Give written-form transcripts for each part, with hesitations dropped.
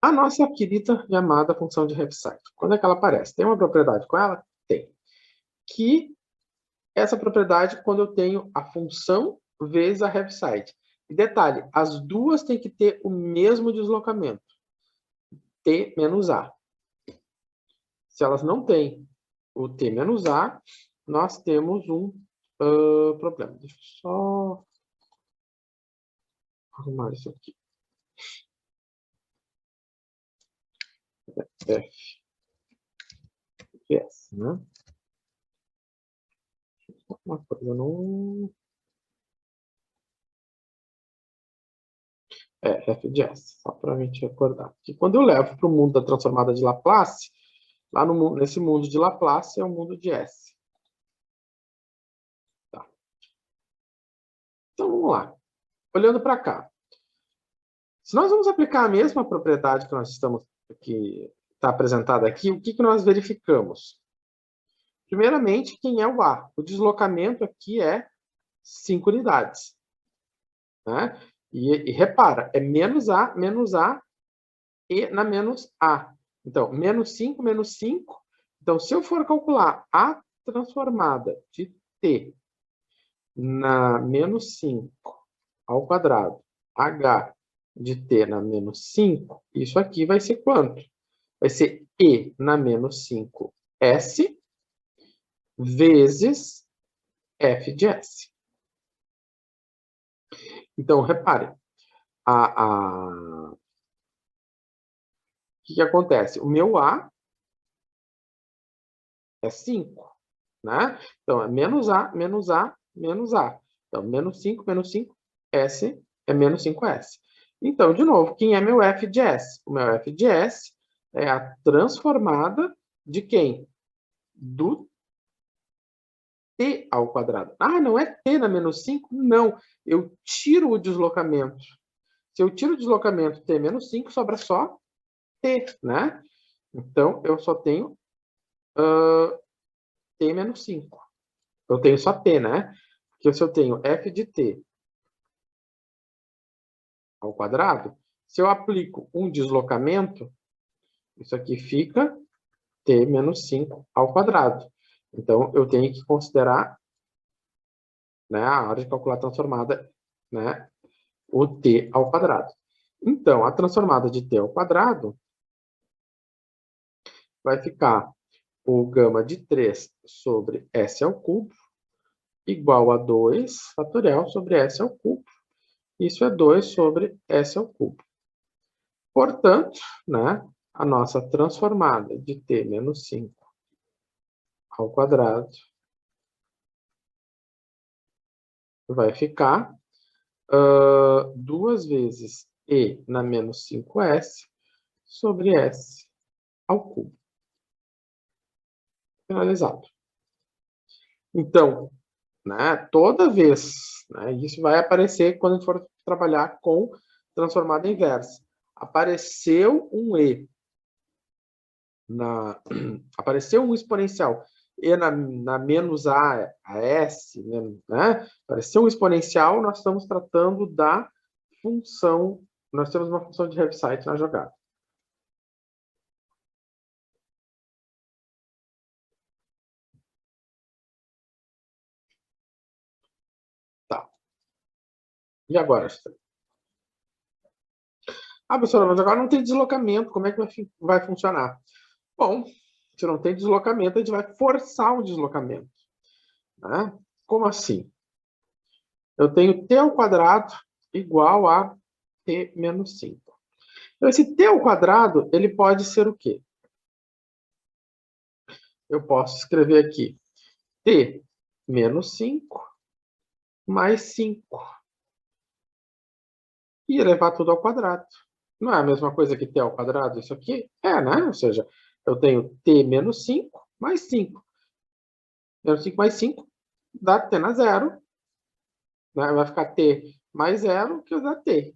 A nossa querida e amada função de Heaviside. Quando é que ela aparece? Tem uma propriedade com ela? Tem. Que essa propriedade quando eu tenho a função vezes a Heaviside. E detalhe, as duas têm que ter o mesmo deslocamento. T menos A. Se elas não têm o T menos A, nós temos um problema. Deixa eu só arrumar isso aqui. F. Yes, né? Uma coisa não... F de S, só para a gente recordar. Que quando eu levo para o mundo da transformada de Laplace, lá no, nesse mundo de Laplace é o mundo de S. Tá. Então, vamos lá. Olhando para cá. Se nós vamos aplicar a mesma propriedade que nós estamos que está apresentada aqui, o que nós verificamos? Primeiramente, quem é o A? O deslocamento aqui é 5 unidades. Né? E repara, é menos A e na menos A. Então, menos 5. Então, se eu for calcular a transformada de T na menos 5 ao quadrado, H de T na menos 5, isso aqui vai ser quanto? Vai ser E na menos 5S vezes F de S. Então, repare, o que acontece? O meu A é 5, né? Então, é menos A, menos A, menos A. Então, menos 5, S é menos 5S. Então, de novo, quem é meu F de S? O meu F de S é a transformada de quem? Do T ao quadrado. Ah, não é T na menos 5? Não, eu tiro o deslocamento. Se eu tiro o deslocamento T menos 5, sobra só T, né? Então, eu só tenho T menos 5. Eu tenho só T, né? Porque se eu tenho F de T ao quadrado, se eu aplico um deslocamento, isso aqui fica T menos 5 ao quadrado. Então, eu tenho que considerar, né, a hora de calcular a transformada, né, o T ao quadrado. Então, a transformada de T ao quadrado vai ficar o gama de 3 sobre S ao cubo igual a 2 fatorial sobre S ao cubo. Isso é 2 sobre S ao cubo. Portanto, né, a nossa transformada de T menos 5 ao quadrado vai ficar 2 vezes E na menos 5S sobre S ao cubo. Finalizado. Então, né, toda vez, né, isso vai aparecer quando a gente for trabalhar com transformada inversa. Apareceu um E, apareceu um exponencial E na menos a S, né? Apareceu um exponencial, nós estamos tratando da função, nós temos uma função de Heaviside na jogada. Tá. E agora? Ah, professora, mas agora não tem deslocamento, como é que vai funcionar? Bom, se não tem deslocamento, a gente vai forçar um deslocamento. Né? Como assim? Eu tenho t ao quadrado igual a t menos 5. Então, esse t ao quadrado, ele pode ser o quê? Eu posso escrever aqui t menos 5 mais 5. E elevar tudo ao quadrado. Não é a mesma coisa que t ao quadrado isso aqui? É, né? Ou seja, eu tenho t menos 5 mais 5. Menos 5 mais 5 dá t na zero. Né? Vai ficar t mais 0 que dá t.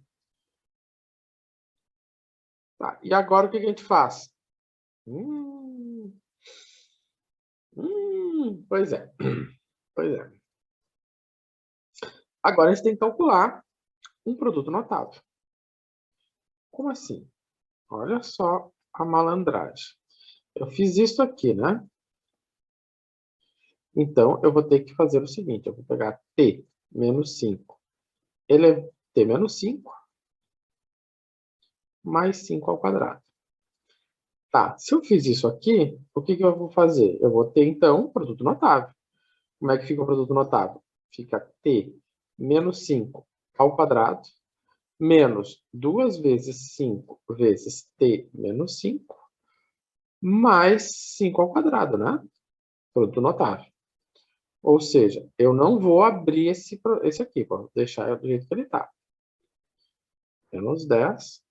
Tá. E agora o que a gente faz? Pois é. Pois é. Agora a gente tem que calcular um produto notável. Como assim? Olha só a malandragem. Eu fiz isso aqui, né? Então, eu vou ter que fazer o seguinte. Eu vou pegar t menos 5 t menos 5 mais 5 ao quadrado. Tá, se eu fiz isso aqui, o que eu vou fazer? Eu vou ter, então, produto notável. Como é que fica o produto notável? Fica t menos 5 ao quadrado menos 2 vezes 5 vezes t menos 5 mais 5 ao quadrado, né? Produto notável. Ou seja, eu não vou abrir esse aqui, vou deixar do jeito que ele está. Menos 10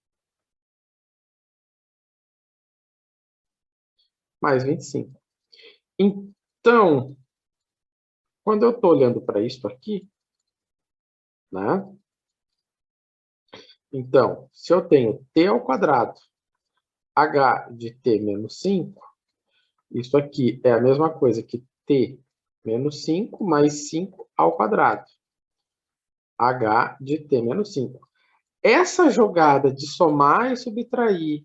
mais 25. Então, quando eu estou olhando para isso aqui, né? Então, se eu tenho t ao quadrado, h de t menos 5, isso aqui é a mesma coisa que t menos 5 mais 5 ao quadrado. H de t menos 5. Essa jogada de somar e subtrair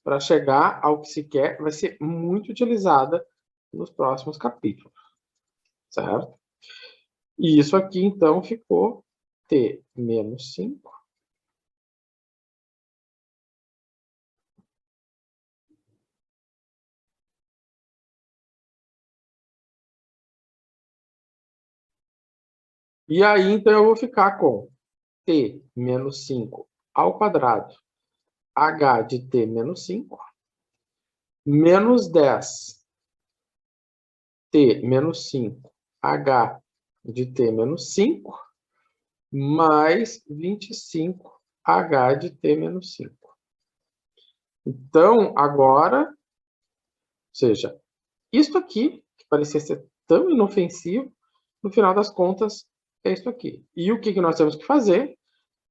para chegar ao que se quer vai ser muito utilizada nos próximos capítulos, certo? E isso aqui, então, ficou t menos 5 e aí, então, eu vou ficar com t menos 5 ao quadrado, h de t menos 5, menos 10 t menos 5, h de t menos 5, mais 25 h de t menos 5. Então, agora, ou seja, isso aqui, que parecia ser tão inofensivo, no final das contas, é isso aqui. E o que nós temos que fazer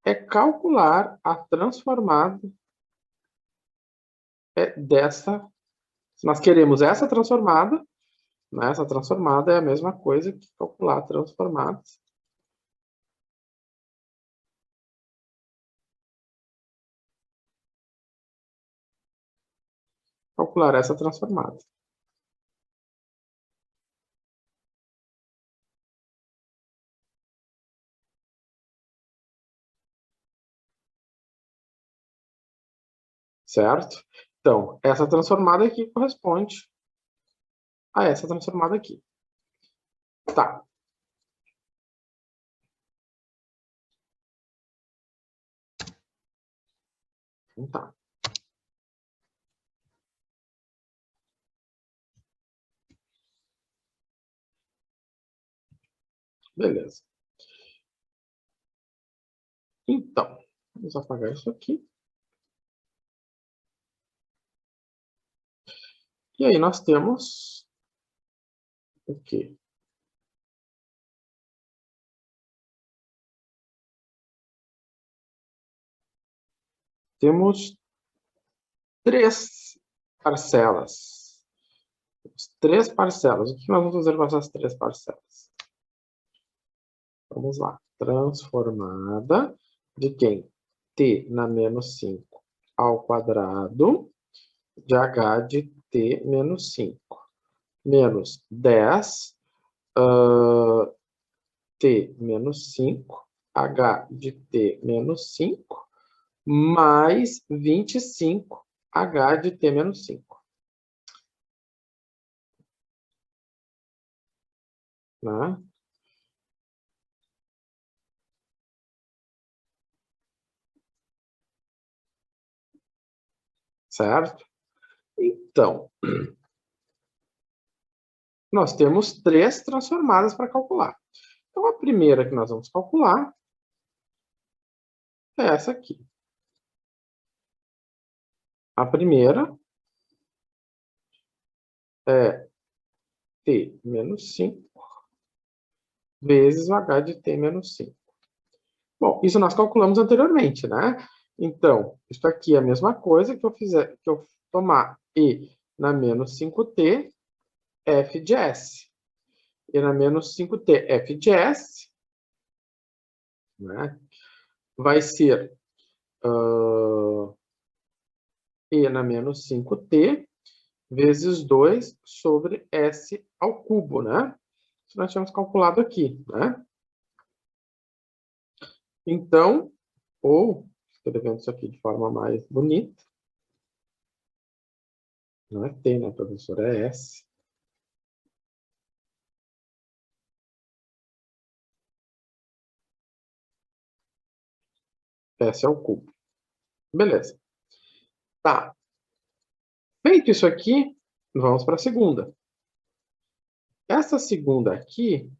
é calcular a transformada dessa. Se nós queremos essa transformada, né, essa transformada é a mesma coisa que calcular transformadas. Calcular essa transformada. Certo? Então, essa transformada aqui corresponde a essa transformada aqui. Tá. Então, tá. Beleza. Então, vamos apagar isso aqui. E aí nós temos o quê? Temos três parcelas. Três parcelas. O que nós vamos fazer com essas três parcelas? Vamos lá. Transformada de quem? T na menos 5 ao quadrado de h de t menos 5. Menos 10 t menos 5, h de t menos 5, mais 25 h de t menos 5. Né? Certo? Então, nós temos três transformadas para calcular. Então, a primeira que nós vamos calcular é essa aqui. A primeira é t menos 5 vezes o h de t menos 5. Bom, isso nós calculamos anteriormente, né? Então, isso aqui é a mesma coisa que eu tomar e na menos 5t f de s. E na menos 5t f de s, né, vai ser e na menos 5t vezes 2 sobre s ao cubo, né? Isso nós tínhamos calculado aqui, né? Então, ou, escrevendo isso aqui de forma mais bonita, não é t, né, professor? É s. S ao cubo. Beleza. Tá. Feito isso aqui, vamos para a segunda. Essa segunda aqui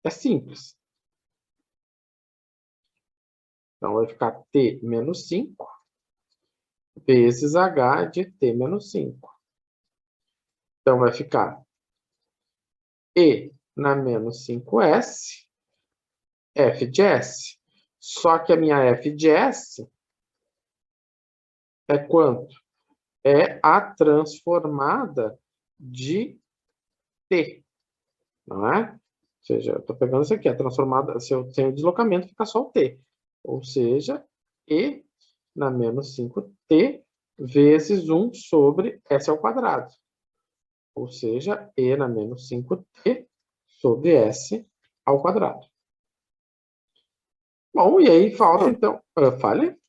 é simples. Então, vai ficar t menos 5 vezes h de t menos 5. Então, vai ficar e na menos 5s, f de s. Só que a minha f de s é quanto? É a transformada de t, não é? Ou seja, eu estou pegando isso aqui, a transformada, se eu tenho deslocamento, fica só o t. Ou seja, e na menos 5t vezes 1 sobre s ao quadrado. Ou seja, e na menos 5t sobre s ao quadrado. Bom, e aí falta, então... fale.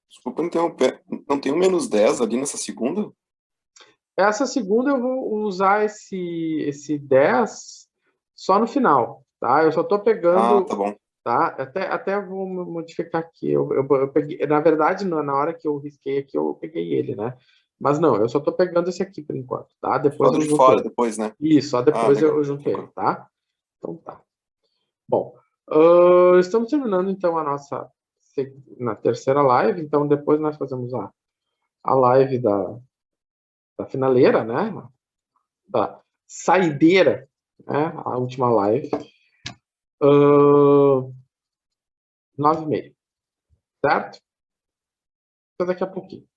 Desculpa interromper. Não tem um menos 10 ali nessa segunda? Essa segunda eu vou usar esse 10 só no final, tá? Eu só estou Ah, pegando... tá bom. Tá? Até vou modificar aqui. Eu peguei, na verdade, na hora que eu risquei aqui, eu peguei ele, né? Mas não, eu só estou pegando esse aqui por enquanto, tá? Depois Lado eu de junto fora ele. depois, né? Isso, só Ah, depois legal. eu junto ele, Tranquilo. tá? Então tá. Bom, estamos terminando então a nossa na terceira live, então depois nós fazemos a live da finaleira, né? Da saideira, né? A última live. 9h30, certo? Até daqui a pouquinho.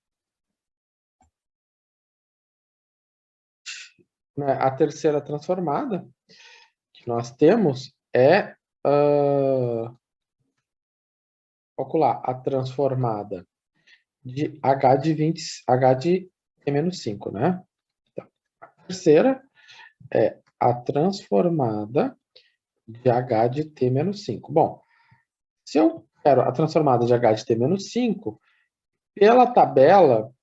Né? A terceira transformada que nós temos é, calcular a transformada de h de 20, h de menos 5, né? Então, a terceira é a transformada de h de t menos 5. Bom, se eu quero a transformada de h de t menos 5, pela tabela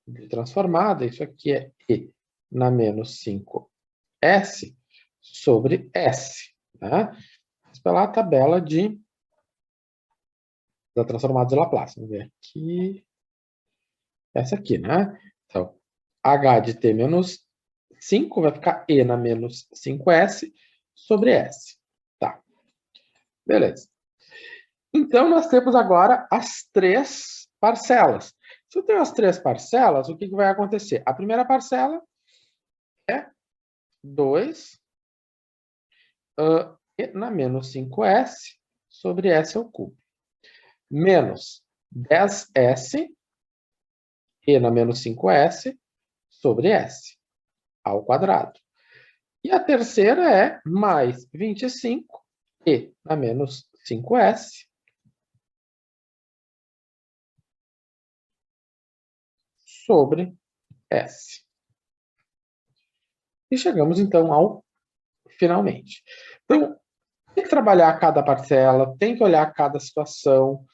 de transformada, isso aqui é e na menos 5s sobre s, né? Pela tabela da transformada de Laplace. Vamos ver aqui. Essa aqui, né? Então, h de t menos 5 vai ficar e na menos 5s sobre s. Tá. Beleza. Então, nós temos agora as três parcelas. Se eu tenho as três parcelas, o que vai acontecer? A primeira parcela é 2 e na menos 5s sobre s ao cubo. Menos 10s e na menos 5s sobre s ao quadrado. E a terceira é mais 25 e na menos 5s sobre s. E chegamos, então, ao finalmente. Então, tem que trabalhar cada parcela, tem que olhar cada situação.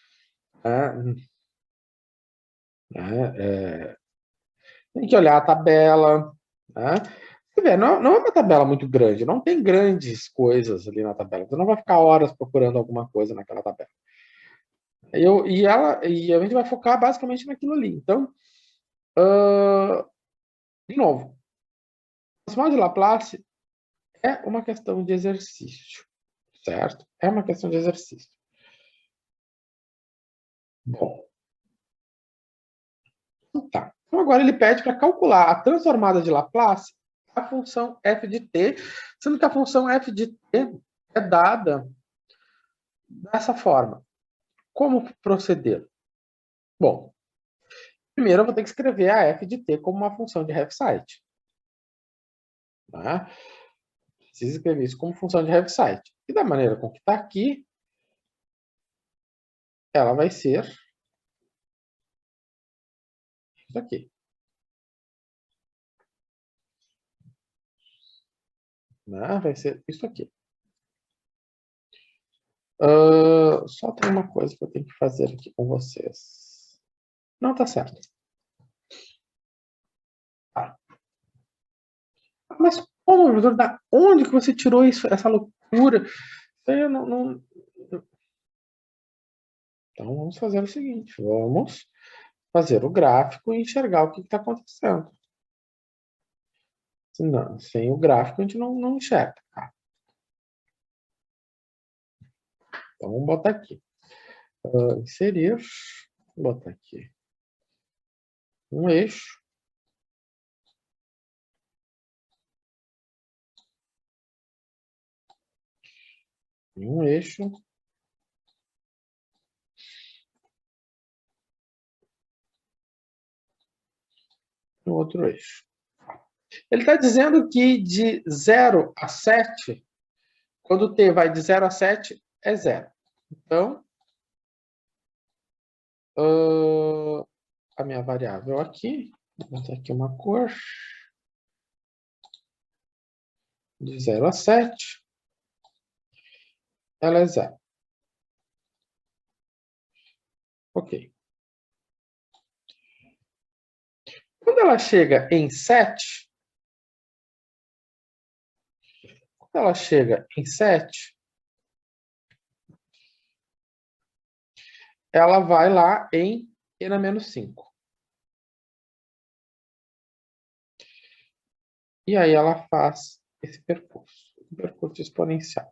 Tem que olhar a tabela. Né? Você vê, não é uma tabela muito grande, não tem grandes coisas ali na tabela. Você não vai ficar horas procurando alguma coisa naquela tabela. E a gente vai focar basicamente naquilo ali. Então, de novo, a transformada de Laplace é uma questão de exercício, certo? É uma questão de exercício. Bom, tá. Então agora ele pede para calcular a transformada de Laplace da função f de t, sendo que a função f de t é dada dessa forma. Como proceder? Bom, primeiro eu vou ter que escrever a f de t como uma função de Heaviside. Tá? Preciso escrever isso como função de Heaviside. E da maneira com que está aqui, ela vai ser isso aqui. Né? Vai ser isso aqui. Só tem uma coisa que eu tenho que fazer aqui com vocês. Não, tá certo. Tá. Mas como, professor, da onde que você tirou isso, essa loucura? Eu não... Então, vamos fazer o seguinte. Vamos fazer o gráfico e enxergar o que está acontecendo. Senão, sem o gráfico, a gente não enxerga. Tá? Então, vamos botar aqui. Inserir. Vou botar aqui um eixo. E um eixo. E outro eixo. Ele está dizendo que de 0 a 7, quando o t vai de 0 a 7, é 0. Então, a minha variável aqui, vou botar aqui uma cor, de 0 a 7, ela é 0. Ok. Quando ela chega em 7, ela vai lá em e na menos 5. E aí ela faz esse percurso, o percurso exponencial.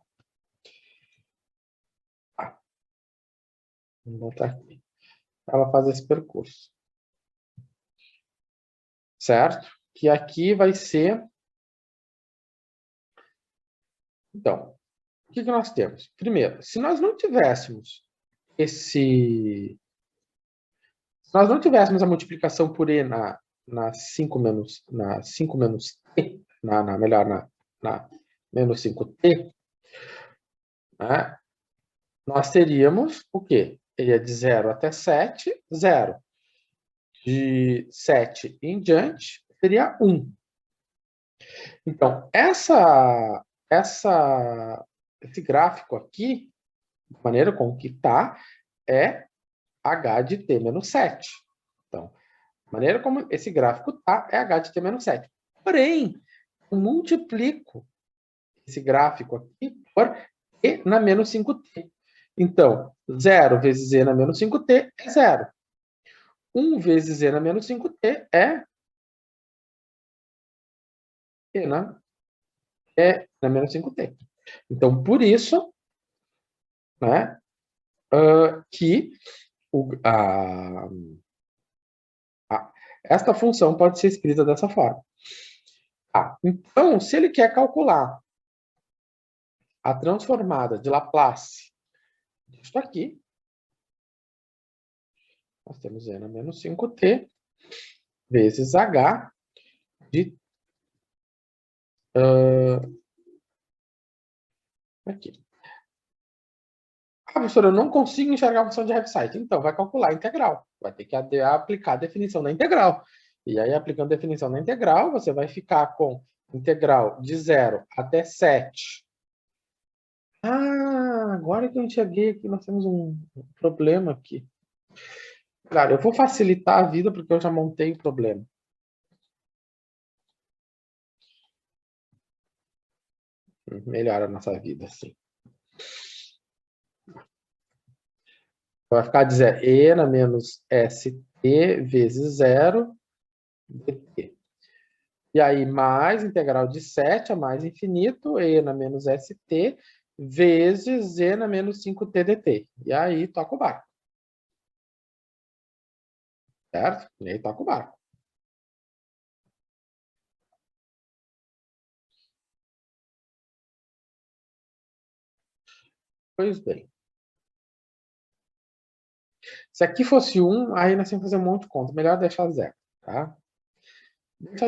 Vou botar aqui. Ela faz esse percurso. Certo? Que aqui vai ser... Então, o que nós temos? Primeiro, se nós não tivéssemos se nós não tivéssemos a multiplicação por e na 5 menos t, na menos 5t, né? Nós teríamos o quê? Seria de 0 até 7, 0. De 7 em diante, seria 1. Então, esse gráfico aqui, de maneira como que está, é h de t menos 7. Então, a maneira como esse gráfico está é h de t menos 7. Porém, eu multiplico esse gráfico aqui por e na menos 5t. Então, 0 vezes e na menos 5t é 0. 1 vezes e na menos 5t é e na menos 5t. Então, por isso, né, que esta função pode ser escrita dessa forma. Então, se ele quer calcular a transformada de Laplace disso aqui, nós temos e na menos 5t vezes h de aqui. Professor, eu não consigo enxergar a função de Heaviside. Então, vai calcular a integral. Vai ter que aplicar a definição da integral. E aí, aplicando a definição da integral, você vai ficar com integral de 0 até 7. Agora que eu enxerguei aqui, nós temos um problema aqui. Claro, eu vou facilitar a vida porque eu já montei o problema. Melhora a nossa vida, sim. Vai ficar dizer e na menos st vezes 0 dt. E aí, mais integral de 7 a mais infinito, e na menos st, vezes e na menos 5t dt. E aí, toca o barco. Certo? E aí, toca o barco. Pois bem. Se aqui fosse 1, aí nós temos que fazer um monte de conta. Melhor deixar 0, tá? Deixa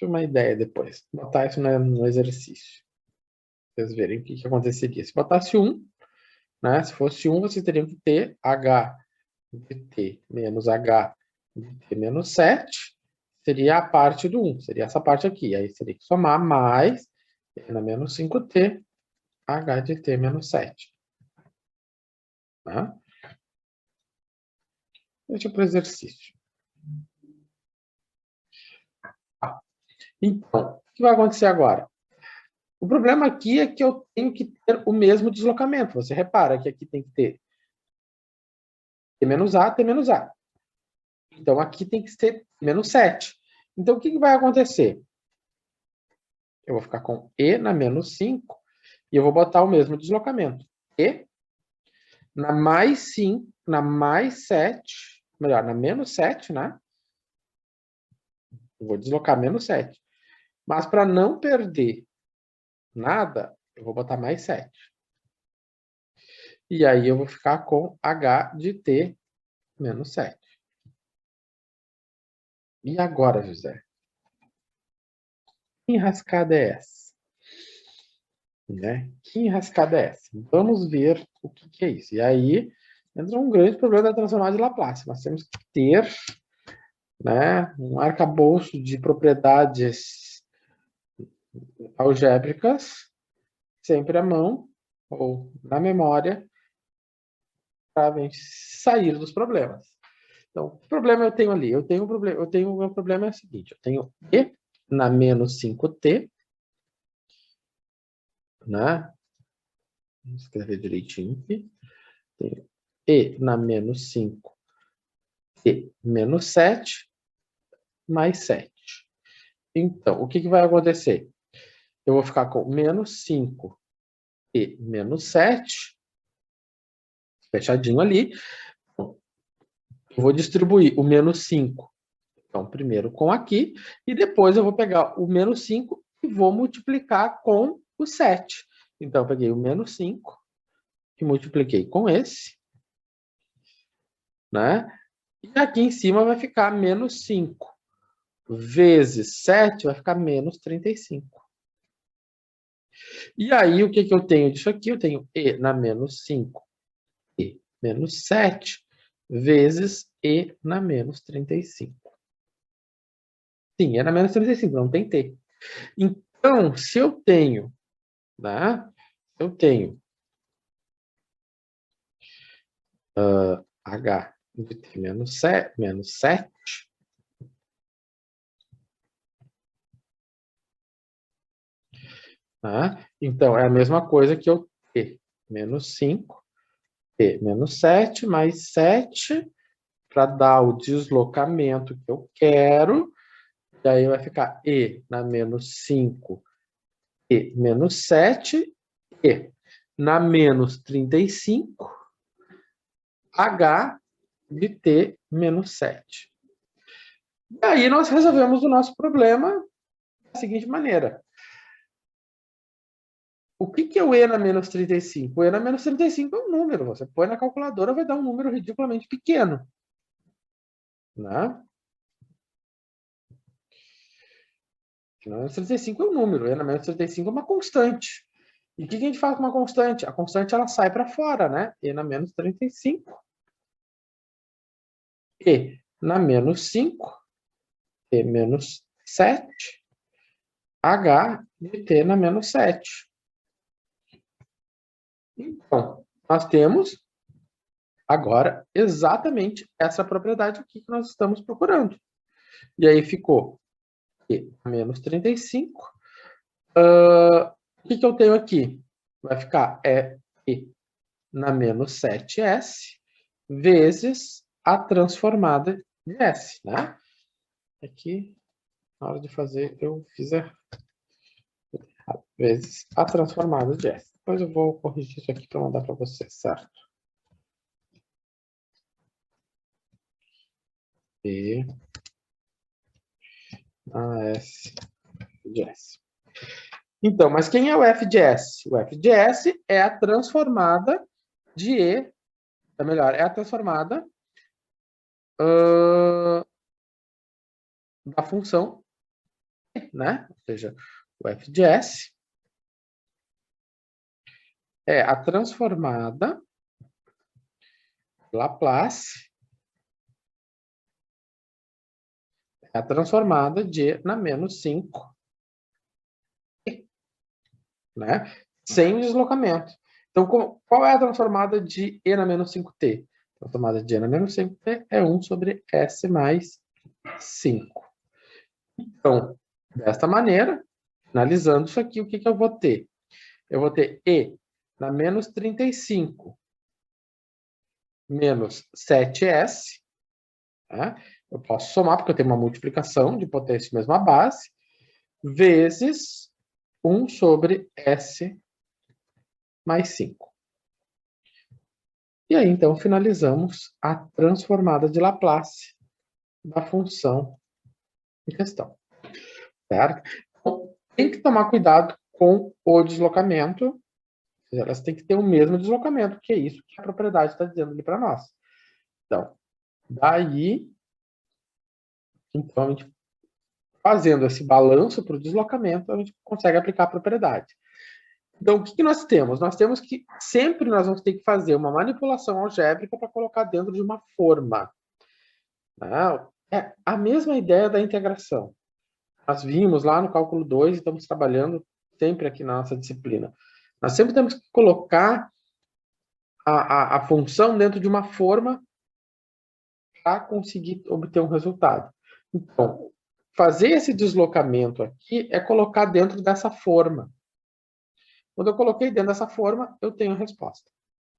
eu uma ideia depois. Botar isso no exercício. Vocês verem o que aconteceria. Se botasse 1, né? Se fosse 1, vocês teriam que ter h de t menos h de t menos 7 seria a parte do 1, seria essa parte aqui. Aí seria que somar mais t na menos 5t, h de t menos 7. Tá? Deixa para o exercício. Então, o que vai acontecer agora? O problema aqui é que eu tenho que ter o mesmo deslocamento. Você repara que aqui tem que ter t menos a, t menos a. Então, aqui tem que ser menos 7. Então, o que vai acontecer? Eu vou ficar com e na menos 5 e eu vou botar o mesmo deslocamento. E na mais 5, na mais 7, melhor, na menos 7, né? Eu vou deslocar menos 7. Mas para não perder nada, eu vou botar mais 7. E aí eu vou ficar com h de t menos 7. E agora, José? Que enrascada é essa? Né? Que enrascada é essa? Vamos ver o que é isso. E aí entra um grande problema da transformada de Laplace. Nós temos que ter, né, um arcabouço de propriedades algébricas sempre à mão ou na memória para a gente sair dos problemas. Então, que problema eu tenho ali? O meu problema é o seguinte, eu tenho e na menos 5t, né? Vou escrever direitinho aqui. Tenho e na menos 5 t menos 7 mais 7. Então, o que vai acontecer? Eu vou ficar com menos 5 e menos 7, fechadinho ali. Eu vou distribuir o menos 5, então, primeiro com aqui, e depois eu vou pegar o menos 5 e vou multiplicar com o 7. Então, eu peguei o menos 5 e multipliquei com esse, né? E aqui em cima vai ficar menos 5 vezes 7 vai ficar menos 35. E aí, o que eu tenho disso aqui? Eu tenho e na menos 5 e menos 7 vezes e na menos 35. Sim, e na menos 35, não tem t. Então, se eu tenho, né? Eu tenho h de t menos 7, né? Então, é a mesma coisa que eu t menos 5, t menos 7 mais 7 para dar o deslocamento que eu quero. E aí vai ficar e na menos 5 e menos 7 e na menos 35 h de t menos 7. E aí nós resolvemos o nosso problema da seguinte maneira. O que é o e na menos 35? O e na menos 35 é um número. Você põe na calculadora, vai dar um número ridiculamente pequeno. Né? E na menos 35 é um número. E na menos 35 é uma constante. E o que a gente faz com uma constante? A constante ela sai para fora, né? E na menos 35. E na menos 5, t menos 7, h de t na menos 7. Então, nós temos agora exatamente essa propriedade aqui que nós estamos procurando. E aí ficou t na menos 35. O que eu tenho aqui? Vai ficar e na menos 7s vezes a transformada de s, né? Aqui, na hora de fazer, eu fiz vezes a transformada de S. Depois eu vou corrigir isso aqui para mandar para você, certo? E a S de S. Então, mas quem é o f de S? O f de S é a transformada de E, ou melhor, é a transformada da função E, né? Ou seja, o f de S é a transformada Laplace É a transformada de E na menos 5, né? Sem deslocamento. Então, qual é a transformada de E na menos 5t? A transformada de E na menos 5t é 1 sobre S mais 5. Então, desta maneira, finalizando isso aqui, o que eu vou ter? Eu vou ter E na menos 35 menos 7S. Né? Eu posso somar, porque eu tenho uma multiplicação de potência mesma base, vezes 1 sobre S mais 5. E aí, então, finalizamos a transformada de Laplace da função em questão. Certo? Então, tem que tomar cuidado com o deslocamento. Elas têm que ter o mesmo deslocamento, que é isso que a propriedade está dizendo ali para nós. Então, daí, então, a gente fazendo esse balanço para o deslocamento, a gente consegue aplicar a propriedade. Então, o que nós temos? Nós temos que sempre nós vamos ter que fazer uma manipulação algébrica para colocar dentro de uma forma. É a mesma ideia da integração. Nós vimos lá no cálculo 2 e estamos trabalhando sempre aqui na nossa disciplina. Nós sempre temos que colocar a função dentro de uma forma para conseguir obter um resultado. Então, fazer esse deslocamento aqui é colocar dentro dessa forma. Quando eu coloquei dentro dessa forma, eu tenho a resposta.